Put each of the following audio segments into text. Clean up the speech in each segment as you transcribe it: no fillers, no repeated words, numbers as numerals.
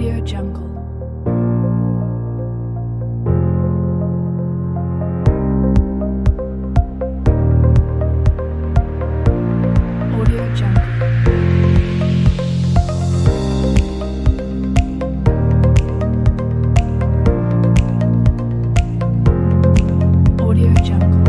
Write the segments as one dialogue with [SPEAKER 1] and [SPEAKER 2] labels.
[SPEAKER 1] Audio Jungle. Audio Jungle. Audio Jungle.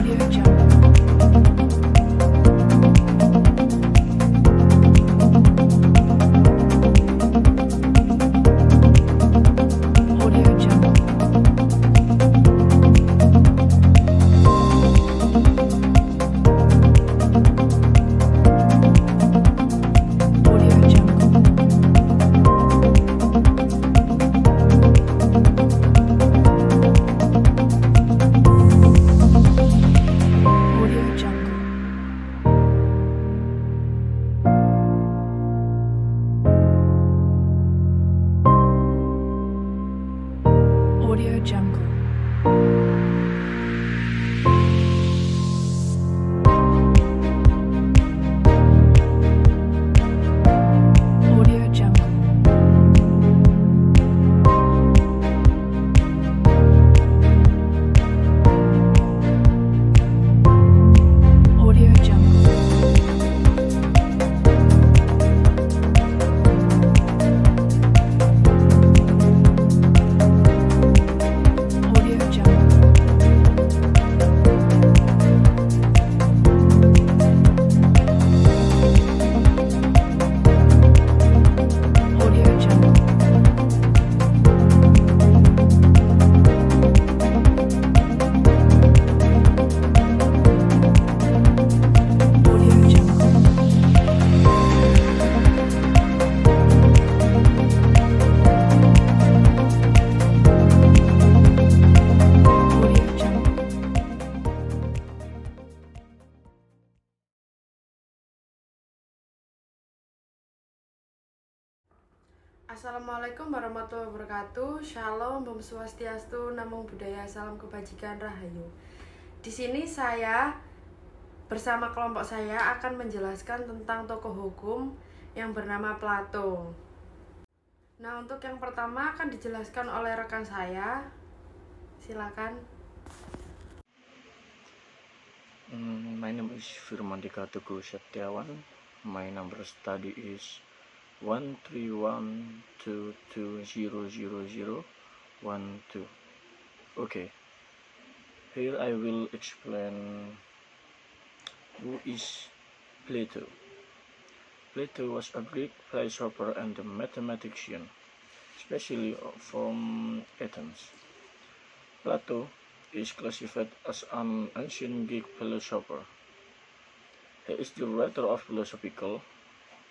[SPEAKER 1] Audio Jungle. Audio Jungle. Audio Jungle. Audio Jungle. Audio Jungle. Audio Jungle. Audio Jungle. Audio Jungle. Audio Jungle. Audio Jungle. Audio Jungle.
[SPEAKER 2] Assalamualaikum warahmatullahi wabarakatuh. Shalom, Om Swastiastu, Namo Buddhaya, salam kebajikan rahayu. Di sini saya bersama kelompok saya akan menjelaskan tentang tokoh hukum yang bernama Plato. Nah, untuk yang pertama akan dijelaskan oleh rekan saya. Silakan.
[SPEAKER 3] My name is Firmandika Teguh Setiawan. My number study is 13122000012. Okay, here I will explain who is Plato. Plato was a Greek philosopher and a mathematician, especially from Athens. Plato is classified as an ancient Greek philosopher. He is the writer of philosophical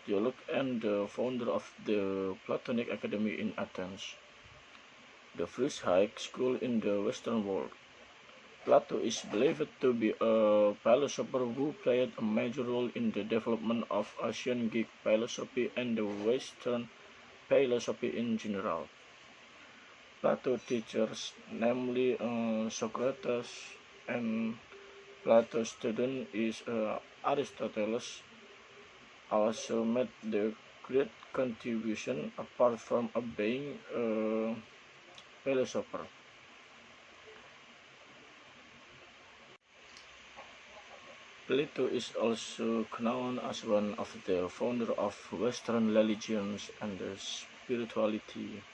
[SPEAKER 3] dialogue and the founder of the Platonic Academy in Athens, the first high school in the Western world. Plato is believed to be a philosopher who played a major role in the development of ancient Greek philosophy and the Western philosophy in general. Plato teachers, namely Socrates and Plato's student is Aristotle, also made the great contribution apart from being a philosopher. Plato is also known as one of the founders of Western religions and spirituality.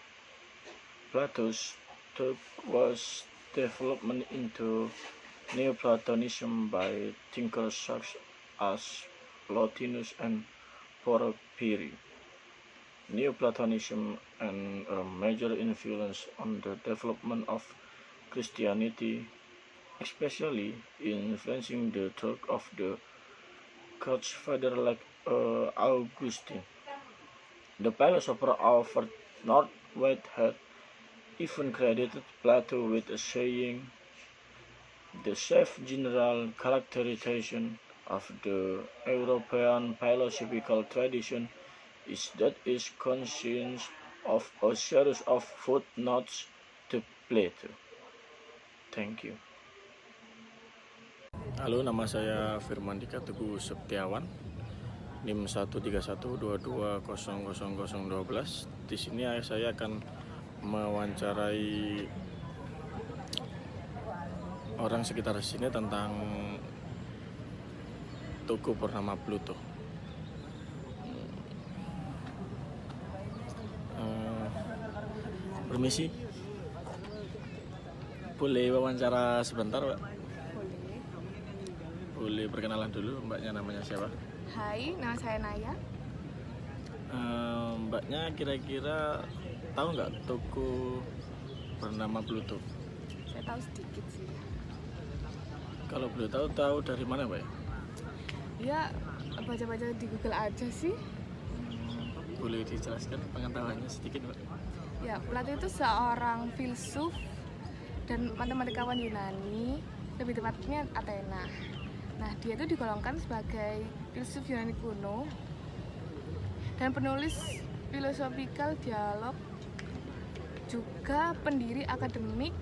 [SPEAKER 3] Plato's thought was developed into Neoplatonism by thinkers such as Plotinus and Porphyry. Neoplatonism and a major influence on the development of Christianity, especially influencing the thought of the Church father like Augustine. The philosopher Alfred North Whitehead even credited Plato with saying, "The safe general characterization of the European philosophical tradition is that it consists of a series of footnotes to Plato." Thank you. Halo, nama saya Firman Dika Teguh Septiawan, NIM 13122000012. Di sini saya akan mewawancarai orang sekitar sini tentang tokoh bernama Plato. Permisi, boleh wawancara sebentar, Pak?
[SPEAKER 4] Boleh.
[SPEAKER 3] Boleh perkenalan dulu, mbaknya namanya siapa?
[SPEAKER 4] Hai, nama saya Naya.
[SPEAKER 3] Mbaknya kira-kira tahu nggak tokoh bernama Plato?
[SPEAKER 4] Saya tahu sedikit sih.
[SPEAKER 3] Kalau boleh tahu dari mana, Mbak?
[SPEAKER 4] Ya, baca-baca di Google aja sih.
[SPEAKER 3] Boleh dijelaskan pengetahuannya sedikit, Mbak?
[SPEAKER 4] Ya, Plato itu seorang filsuf dan matematikawan Yunani, lebih tepatnya Athena. Nah, dia itu digolongkan sebagai filsuf Yunani kuno dan penulis philosophical dialog, juga pendiri akademik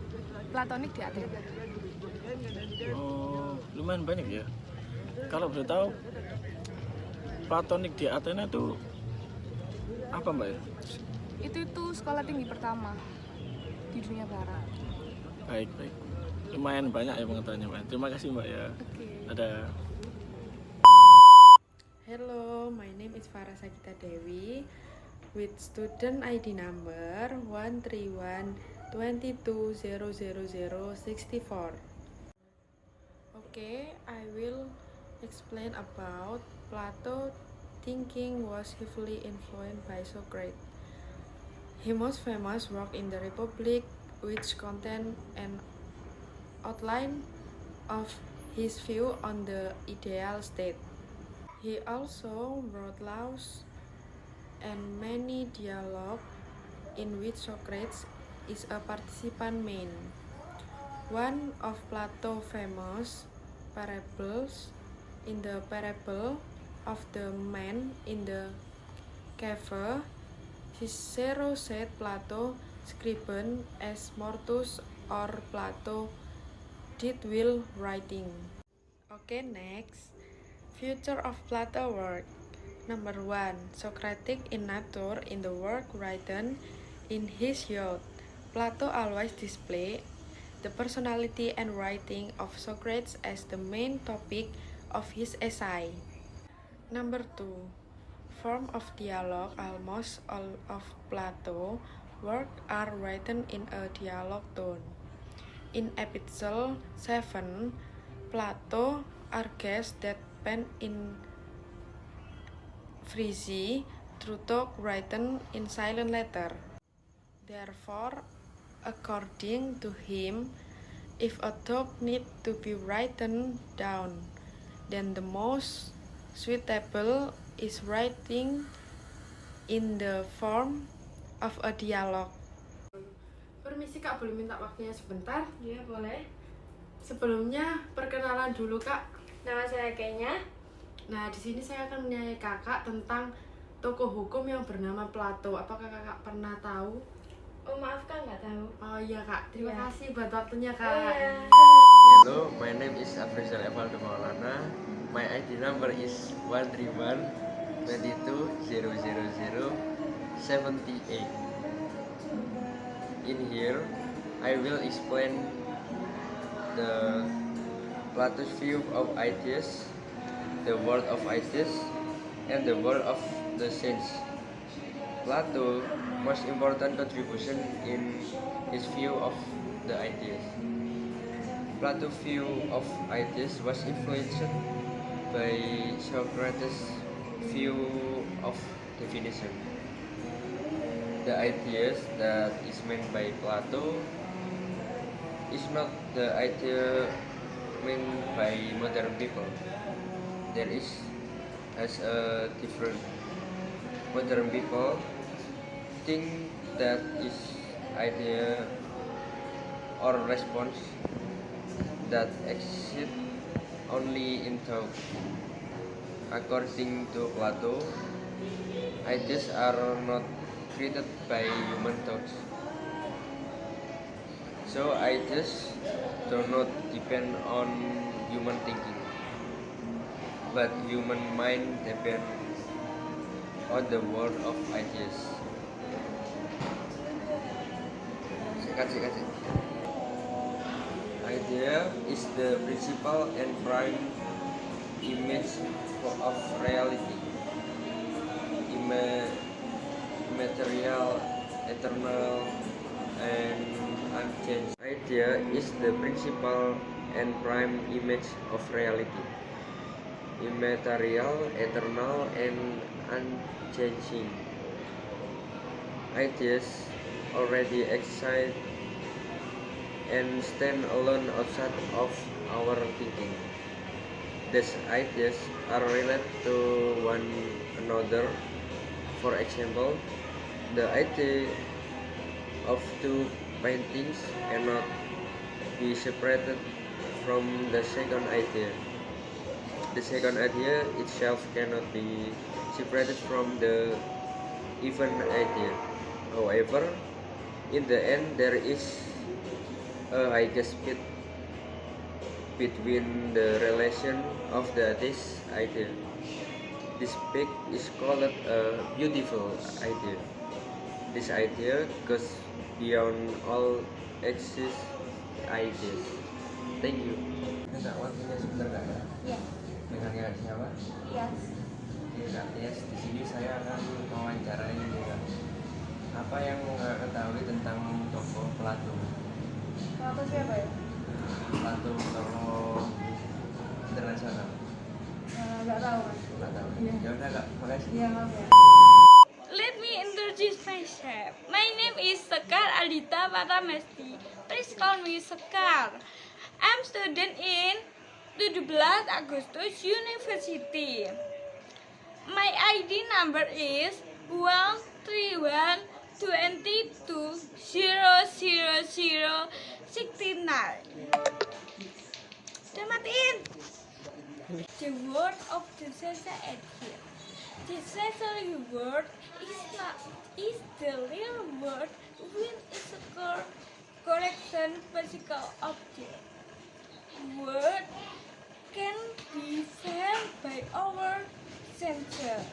[SPEAKER 4] Platonik di Athena.
[SPEAKER 3] Oh, lumayan banyak ya. Kalau boleh tahu, Platonik di Athena itu apa, Mbak ya?
[SPEAKER 4] Itu sekolah tinggi pertama di dunia barat.
[SPEAKER 3] Baik. Lumayan banyak ya pengetahuannya, Mbak. Terima kasih, Mbak ya.
[SPEAKER 4] Oke.
[SPEAKER 3] Ada.
[SPEAKER 2] Hello, my name is Farah Sakita Dewi with student ID number 13122000064. Okay, I will explain about Plato. Thinking was heavily influenced by Socrates. His most famous work in the Republic, which contained an outline of his view on the ideal state. He also wrote laws and many dialogues in which Socrates is a participant main. One of Plato's famous parables in the parable of the man in the cave, Cicero said Plato scriben as mortus, or Plato did will writing. Okay, next. Future of Plato work. Number 1. Socratic in nature in the work written in his youth. Plato always display the personality and writing of Socrates as the main topic of his essay. Number 2. Form of dialogue. Almost all of Plato work are written in a dialogue tone. In episode 7, Plato argues that pen in Frisi through talk written in silent letter. Therefore, according to him, if a talk need to be written down, then the most suitable is writing in the form of a dialogue. Permisi Kak, boleh minta waktunya sebentar?
[SPEAKER 5] Iya boleh.
[SPEAKER 2] Sebelumnya perkenalan dulu Kak.
[SPEAKER 5] Nama saya Kenya.
[SPEAKER 2] Nah, di sini saya akan menanyai Kakak tentang tokoh hukum yang bernama Plato. Apakah Kakak pernah tahu?
[SPEAKER 5] Oh maaf Kak, nggak tahu.
[SPEAKER 2] Oh iya Kak, terima
[SPEAKER 5] Iya.
[SPEAKER 2] kasih buat waktunya Kak.
[SPEAKER 5] Oh iya.
[SPEAKER 6] Hello, my name is Afrizal Evaldo Maulana. My ID number is 13122000078. In here, I will explain the Plato's view of ideas, the world of ideas, and the world of the sense. Plato's most important contribution in his view of the ideas. Plato's view of ideas was influenced by Socrates' view of definition. The ideas that is meant by Plato is not the idea meant by modern people. There is as a different. Modern people think that is idea or response that exist only in thought. According to Plato, ideas are not created by human thoughts. So ideas do not depend on human thinking, but human mind depend on the world of ideas. Sikat. Idea is the principal and prime image of reality, immaterial, eternal, and unchanged. Idea is the principal and prime image of reality, immaterial, eternal, and unchanging. Ideas already exist and stand alone outside of our thinking. These ideas are related to one another. For example, the idea of two paintings cannot be separated from the second idea. The second idea itself cannot be separated from the event idea. However, in the end, there is a highest speed between the relation of the this idea. This peak is called a beautiful idea. This idea goes beyond all exist ideas. Thank you. Minta waktunya sebentar nggak ya?
[SPEAKER 5] Iya.
[SPEAKER 6] Dengan Kak siapa?
[SPEAKER 5] EAS.
[SPEAKER 6] Oke Kak Tias, di sini saya akan mewawancarai Kak. Apa yang Kak ketahui tentang tokoh Plato?
[SPEAKER 5] Plato siapa ya?
[SPEAKER 6] Plato tokoh internasional.
[SPEAKER 5] Nggak tahu Mas.
[SPEAKER 6] Nggak tahu.
[SPEAKER 5] Iya.
[SPEAKER 6] Ya udah Kak, makasih.
[SPEAKER 5] Iya maaf ya.
[SPEAKER 7] Let me introduce myself. My name is Sekar Alita Patamesti. Please call me Sekar. I'm student in 17 Agustus University. My ID number is 13122000069. Udah matiin. The word of the society. The sensory word is the real word when it's a correction physical object. Word can be felt by our senses.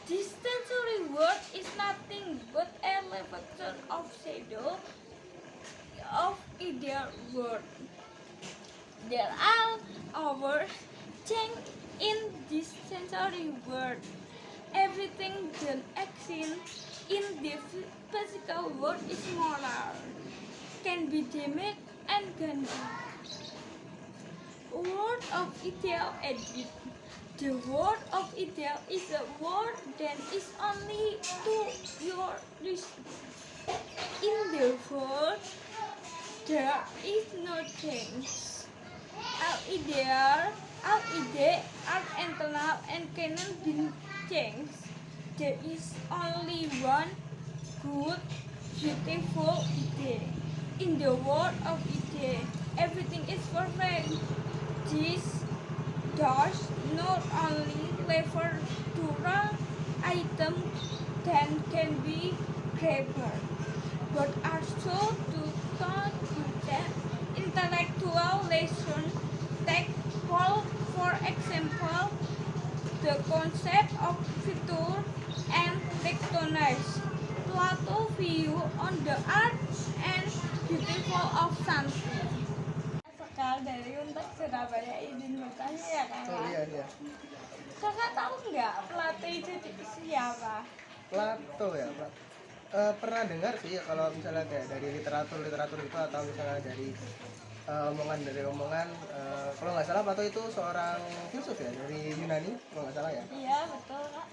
[SPEAKER 7] This sensory word is nothing but a reflection of shadow of either word. There are our change in this sensory word. Everything that exists in the physical world is moral, can be damaged and can be. Word of ideal edit. The word of ideal is a word that is only to your listen. In the world, there is no change. Our ideal, our idea are internal and cannot be changed. There is only one good, beautiful idea. In the world of idea, everything is perfect. This does not only refer to raw items that can be grabbed, but also to concept intellectual lessons. Take for example, the concept of future and tectonics. Plato view on the art and beautiful of something. Sekal dari untuk Surabaya, izin bertanya ya kakak.
[SPEAKER 8] Iya.
[SPEAKER 7] Kakak tahu nggak Plato itu siapa?
[SPEAKER 8] Plato ya, Pak. Pernah dengar sih kalau misalnya kayak dari literatur itu atau misalnya dari omongan kalau nggak salah Plato itu seorang filsuf ya dari Yunani kalau nggak salah ya.
[SPEAKER 7] Iya betul kak.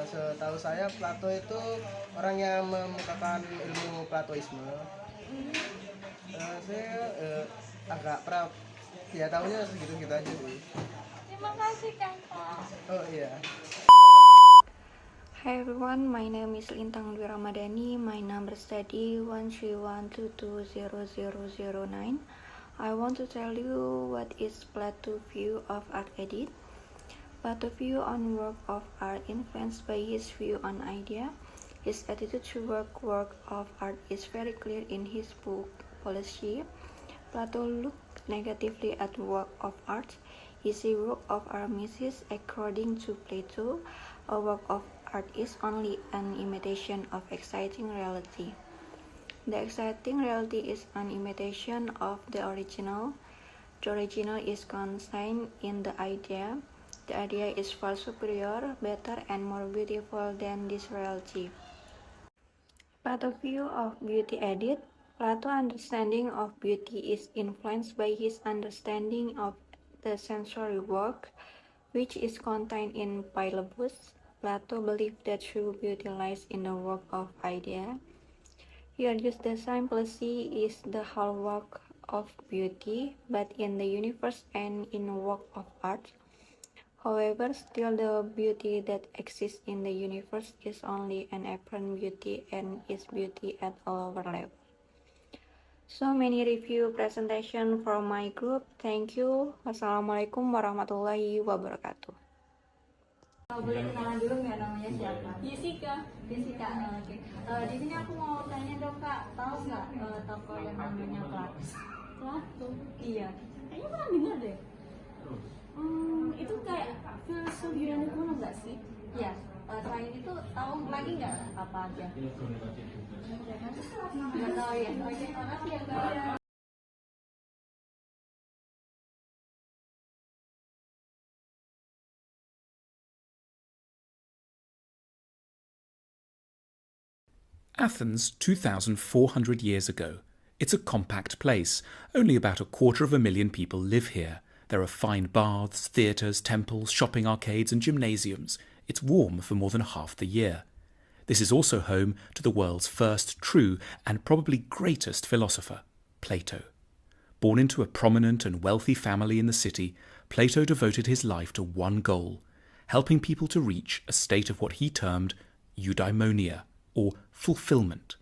[SPEAKER 8] Setahu saya Plato itu orang yang memukakan ilmu Platoisme. Saya agak pernah ya tahunya segitu-gitu aja sih.
[SPEAKER 7] Terima kasih kakak.
[SPEAKER 8] Oh iya.
[SPEAKER 9] Hi everyone, my name is Lintang Dwi Ramadhani. My number study 131220009. I want to tell you what is Plato's view of art edit. Plato's view on work of art influenced by his view on idea. His attitude to work of art is very clear in his book policy. Plato looked negatively at work of art. He said work of art misses. According to Plato, a work of art is only an imitation of exciting reality. The exciting reality is an imitation of the original. The original is contained in the idea. The idea is far superior, better, and more beautiful than this reality. Plato's view of beauty added. Plato's understanding of beauty is influenced by his understanding of the sensory world, which is contained in Philebus. Plato believed that true beauty lies in the work of idea. He argues the simplicity is the hallmark of beauty, but in the universe and in the work of art. However, still the beauty that exists in the universe is only an apparent beauty and is beauty at a lower level. So many review presentation from my group. Thank you. Wassalamualaikum warahmatullahi wabarakatuh.
[SPEAKER 7] Boleh kenalan dulu nggak namanya siapa? Jessica. Jessica, oke. Di sini aku mau tanya dong Kak, tahu nggak tokoh yang namanya Plato? Plato? Iya. Kayaknya pernah dengar deh. Itu kayak filsuf Yunani kuno nggak sih? Iya. Selain itu tahu lagi nggak apa aja? Nggak tahu ya. Oke, makasih ya Kak.
[SPEAKER 10] Athens, 2,400 years ago. It's a compact place. Only about 250,000 people live here. There are fine baths, theatres, temples, shopping arcades and gymnasiums. It's warm for more than half the year. This is also home to the world's first true and probably greatest philosopher, Plato. Born into a prominent and wealthy family in the city, Plato devoted his life to one goal, helping people to reach a state of what he termed eudaimonia, or fulfillment.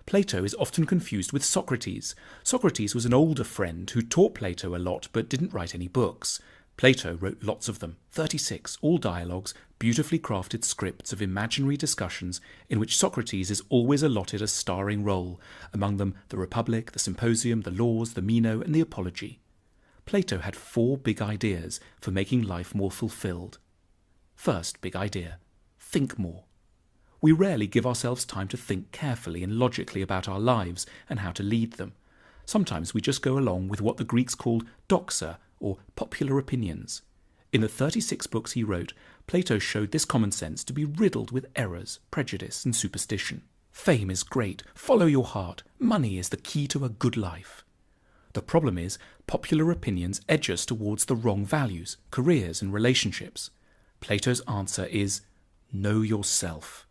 [SPEAKER 10] Plato is often confused with Socrates. Socrates was an older friend who taught Plato a lot but didn't write any books. Plato wrote lots of them, 36, all dialogues, beautifully crafted scripts of imaginary discussions in which Socrates is always allotted a starring role, among them the Republic, the Symposium, the Laws, the Meno, and the Apology. Plato had 4 big ideas for making life more fulfilled. First big idea, think more. We rarely give ourselves time to think carefully and logically about our lives and how to lead them. Sometimes we just go along with what the Greeks called doxa, or popular opinions. In the 36 books he wrote, Plato showed this common sense to be riddled with errors, prejudice, and superstition. Fame is great, follow your heart, money is the key to a good life. The problem is, popular opinions edge us towards the wrong values, careers, and relationships. Plato's answer is, know yourself.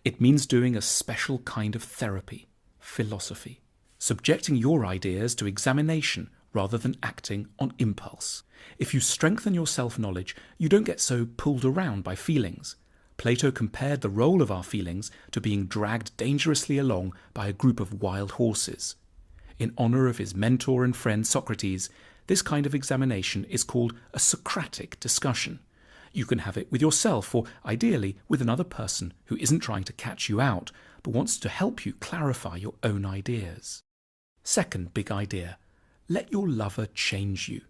[SPEAKER 10] It means doing a special kind of therapy, philosophy, subjecting your ideas to examination rather than acting on impulse. If you strengthen your self-knowledge, you don't get so pulled around by feelings. Plato compared the role of our feelings to being dragged dangerously along by a group of wild horses. In honor of his mentor and friend Socrates, this kind of examination is called a Socratic discussion. You can have it with yourself or, ideally, with another person who isn't trying to catch you out, but wants to help you clarify your own ideas. Second big idea, let your lover change you.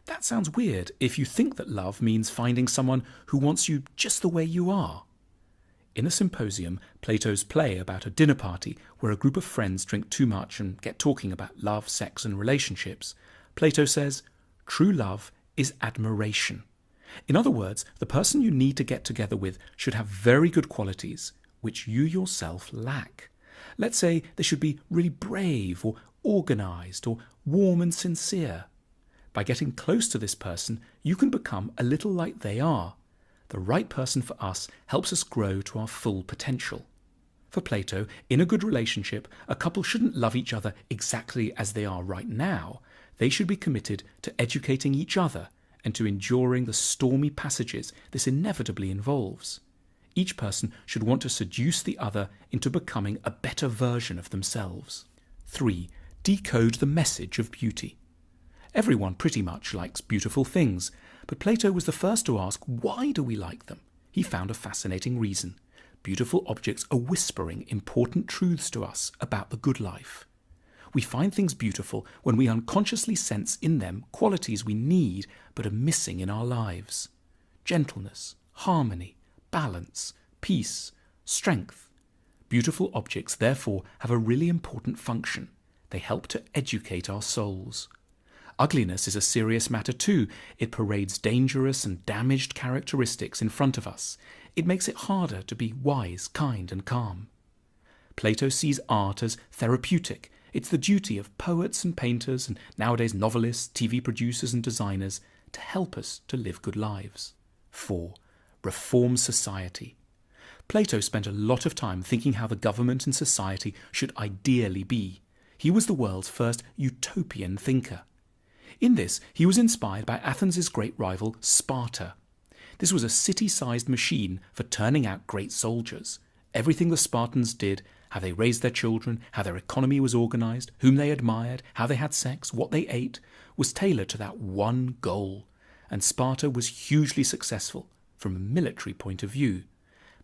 [SPEAKER 10] That sounds weird if you think that love means finding someone who wants you just the way you are. In a Symposium, Plato's play about a dinner party where a group of friends drink too much and get talking about love, sex and relationships, Plato says, true love is admiration. In other words, the person you need to get together with should have very good qualities, which you yourself lack. Let's say they should be really brave or organized or warm and sincere. By getting close to this person, you can become a little like they are. The right person for us helps us grow to our full potential. For Plato, in a good relationship, a couple shouldn't love each other exactly as they are right now. They should be committed to educating each other and to enduring the stormy passages this inevitably involves. Each person should want to seduce the other into becoming a better version of themselves. 3. Decode the message of beauty. Everyone pretty much likes beautiful things, but Plato was the first to ask, why do we like them? He found a fascinating reason. Beautiful objects are whispering important truths to us about the good life. We find things beautiful when we unconsciously sense in them qualities we need but are missing in our lives. Gentleness, harmony, balance, peace, strength. Beautiful objects, therefore, have a really important function. They help to educate our souls. Ugliness is a serious matter too. It parades dangerous and damaged characteristics in front of us. It makes it harder to be wise, kind, and calm. Plato sees art as therapeutic. It's the duty of poets and painters, and nowadays novelists, TV producers and designers, to help us to live good lives. 4. Reform society. Plato spent a lot of time thinking how the government and society should ideally be. He was the world's first utopian thinker. In this, he was inspired by Athens' great rival, Sparta. This was a city-sized machine for turning out great soldiers. Everything the Spartans did, how they raised their children, how their economy was organized, whom they admired, how they had sex, what they ate, was tailored to that one goal. And Sparta was hugely successful from a military point of view.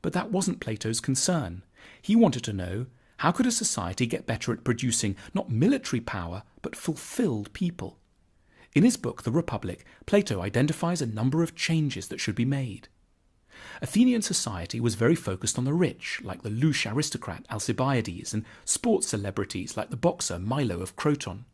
[SPEAKER 10] But that wasn't Plato's concern. He wanted to know, how could a society get better at producing not military power, but fulfilled people? In his book, The Republic, Plato identifies a number of changes that should be made. Athenian society was very focused on the rich, like the louche aristocrat Alcibiades, and sports celebrities like the boxer Milo of Croton.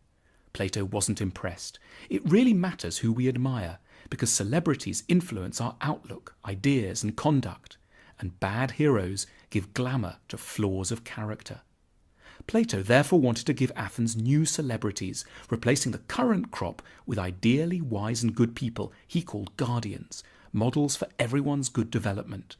[SPEAKER 10] Plato wasn't impressed. It really matters who we admire, because celebrities influence our outlook, ideas, and conduct, and bad heroes give glamour to flaws of character. Plato therefore wanted to give Athens new celebrities, replacing the current crop with ideally wise and good people he called guardians, models for everyone's good development.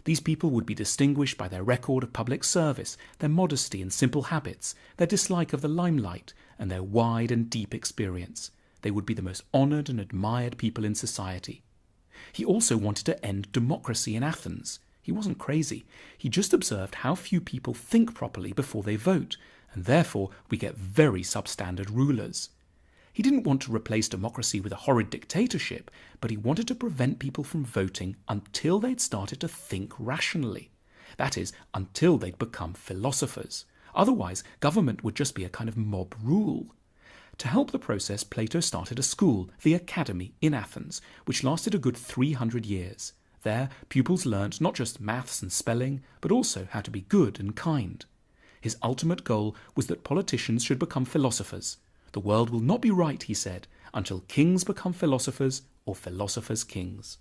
[SPEAKER 10] These people would be distinguished by their record of public service, their modesty and simple habits, their dislike of the limelight, and their wide and deep experience. They would be the most honoured and admired people in society. He also wanted to end democracy in Athens. He wasn't crazy. He just observed how few people think properly before they vote, and therefore we get very substandard rulers. He didn't want to replace democracy with a horrid dictatorship, but he wanted to prevent people from voting until they'd started to think rationally. That is, until they'd become philosophers. Otherwise, government would just be a kind of mob rule. To help the process, Plato started a school, the Academy, in Athens, which lasted a good 300 years. There, pupils learnt not just maths and spelling, but also how to be good and kind. His ultimate goal was that politicians should become philosophers. The world will not be right, he said, until kings become philosophers or philosophers kings.